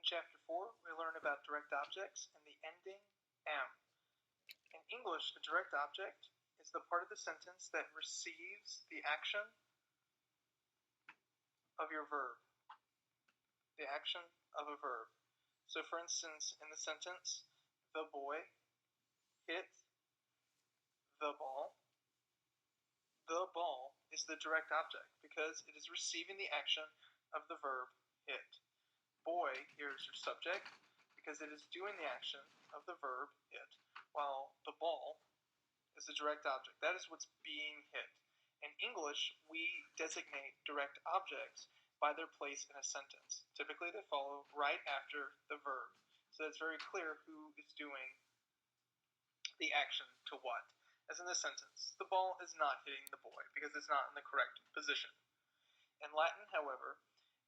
Chapter 4, we learn about direct objects and the ending am. In English, a direct object is the part of the sentence that receives the action of your verb. The action of a verb. So for instance, in the sentence, the boy hit the ball is the direct object because it is receiving the action of the verb hit. Boy here is your subject because it is doing the action of the verb hit, while the ball is the direct object. That is what's being hit. In English, we designate direct objects by their place in a sentence. Typically, they follow right after the verb. So it's very clear who is doing the action to what. As in this sentence, the ball is not hitting the boy because it's not in the correct position. In Latin, however,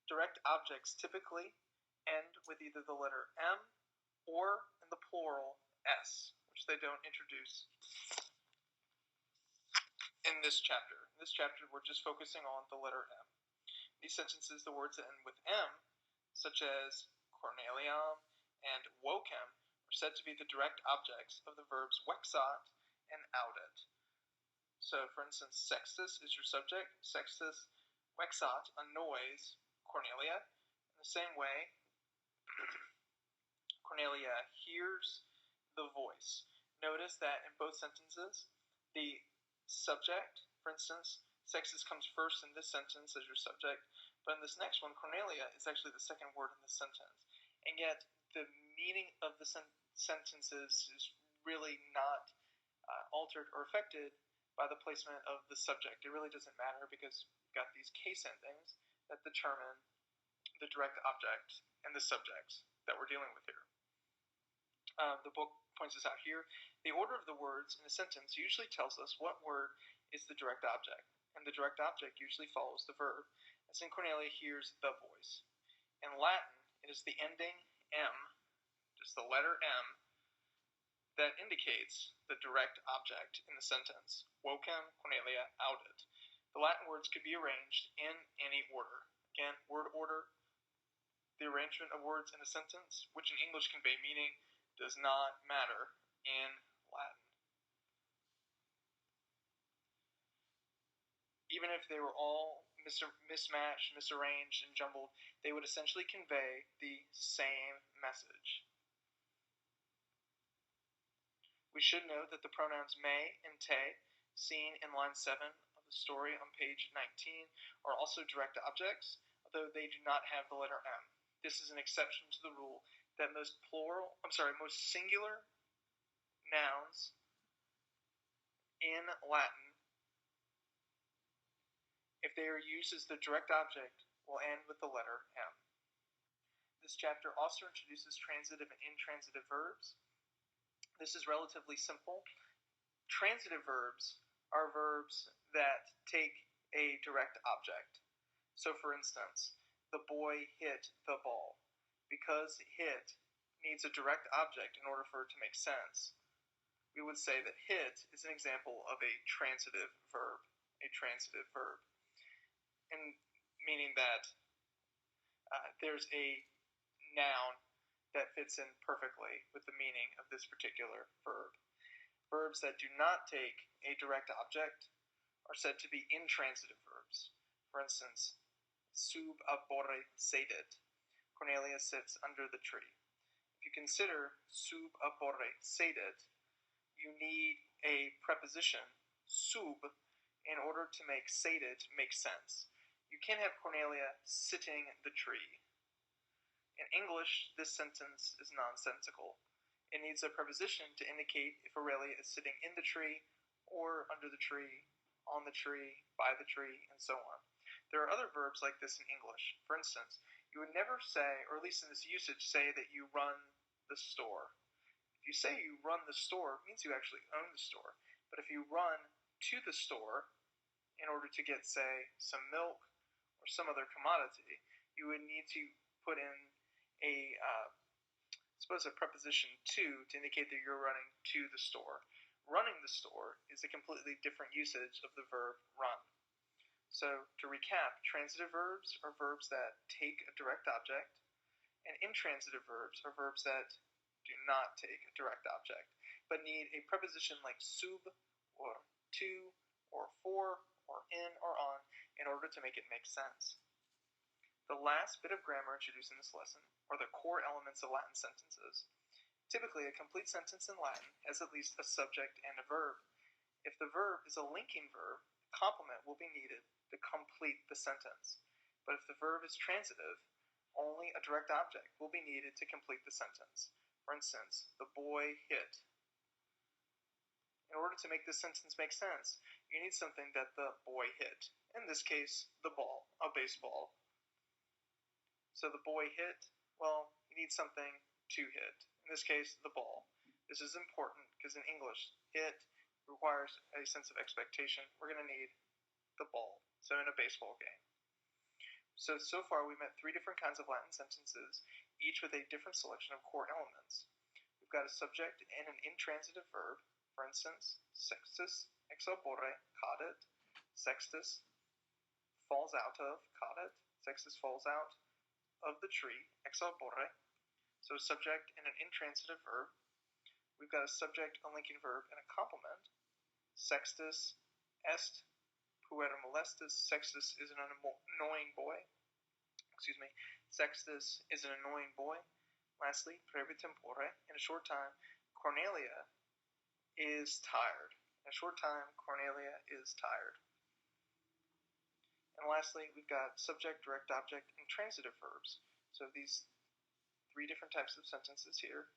direct objects typically end with either the letter M or in the plural S, which they don't introduce in this chapter. In this chapter, we're just focusing on the letter M. These sentences, the words that end with M, such as Corneliam and vocem, are said to be the direct objects of the verbs vexat and audet. So, for instance, sextus is your subject. Sextus vexat annoys Cornelia. In the same way, Cornelia hears the voice. Notice that in both sentences, the subject, for instance, sextus comes first in this sentence as your subject, but in this next one, Cornelia is actually the second word in this sentence. And yet, the meaning of the sentences is really not altered or affected by the placement of the subject. It really doesn't matter because you've got these case endings that determine the direct object and the subjects that we're dealing with here. The book points this out here. The order of the words in a sentence usually tells us what word is the direct object, and the direct object usually follows the verb, as in Cornelia hears the voice. In Latin, it is the ending M, just the letter M, that indicates the direct object in the sentence. Vocem Cornelia audet. The Latin words could be arranged in any order. Again, word order, the arrangement of words in a sentence, which in English convey meaning, does not matter in Latin. Even if they were all mismatched, misarranged, and jumbled, they would essentially convey the same message. We should note that the pronouns may and te, seen in line 7 of the story on page 19, are also direct objects, although they do not have the letter M. This is an exception to the rule that most singular nouns in Latin, if they are used as the direct object, will end with the letter M. This chapter also introduces transitive and intransitive verbs. This is relatively simple. Transitive verbs are verbs that take a direct object. So for instance, the boy hit the ball. Because hit needs a direct object in order for it to make sense, we would say that hit is an example of a transitive verb. And meaning that there's a noun that fits in perfectly with the meaning of this particular verb. Verbs that do not take a direct object are said to be intransitive verbs. For instance, sub arbore sedet. Cornelia sits under the tree. If you consider sub arbore sedet, you need a preposition, sub, in order to make sedet make sense. You can't have Cornelia sitting the tree. In English, this sentence is nonsensical. It needs a preposition to indicate if Aurelia is sitting in the tree, or under the tree, on the tree, by the tree, and so on. There are other verbs like this in English. For instance, you would never say, or at least in this usage, say that you run the store. If you say you run the store, it means you actually own the store. But if you run to the store in order to get, say, some milk or some other commodity, you would need to put in a preposition to indicate that you're running to the store. Running the store is a completely different usage of the verb run. So, to recap, transitive verbs are verbs that take a direct object, And intransitive verbs are verbs that do not take a direct object, but need a preposition like sub, or to, or for, or in, or on, in order to make it make sense. The last bit of grammar introduced in this lesson are the core elements of Latin sentences. Typically, a complete sentence in Latin has at least a subject and a verb. If the verb is a linking verb, the complement will be needed to complete the sentence. But if the verb is transitive, only a direct object will be needed to complete the sentence. For instance, the boy hit. In order to make this sentence make sense, you need something that the boy hit. In this case, the ball, a baseball. So the boy hit, well, you need something to hit. In this case, the ball. This is important because in English, hit requires a sense of expectation. We're going to need the ball. So in a baseball game. So far we met 3 different kinds of Latin sentences, each with a different selection of core elements. We've got a subject and an intransitive verb. For instance, sextus ex arbore cadet. Sextus falls out of, cadet. Sextus falls out of the tree, ex arbore. So a subject and an intransitive verb. We've got a subject, a linking verb, and a complement. Sextus est puer molestus. Sextus is an annoying boy. Sextus is an annoying boy. Lastly, brevi tempore. In a short time, Cornelia is tired. In a short time, Cornelia is tired. And lastly, we've got subject, direct object, and transitive verbs. So these 3 different types of sentences here.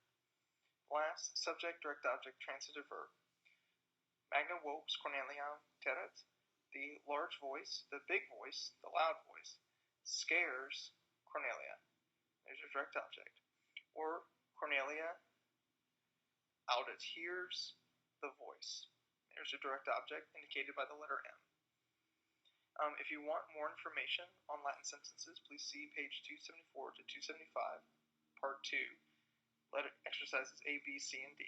Last, subject, direct object, transitive verb. Magna vox Corneliam terret. The large voice, the big voice, the loud voice, scares Cornelia. There's your direct object. Or Cornelia out-hears the voice. There's your direct object indicated by the letter M. If you want more information on Latin sentences, please see page 274 to 275, part 2, letter exercises A, B, C, and D.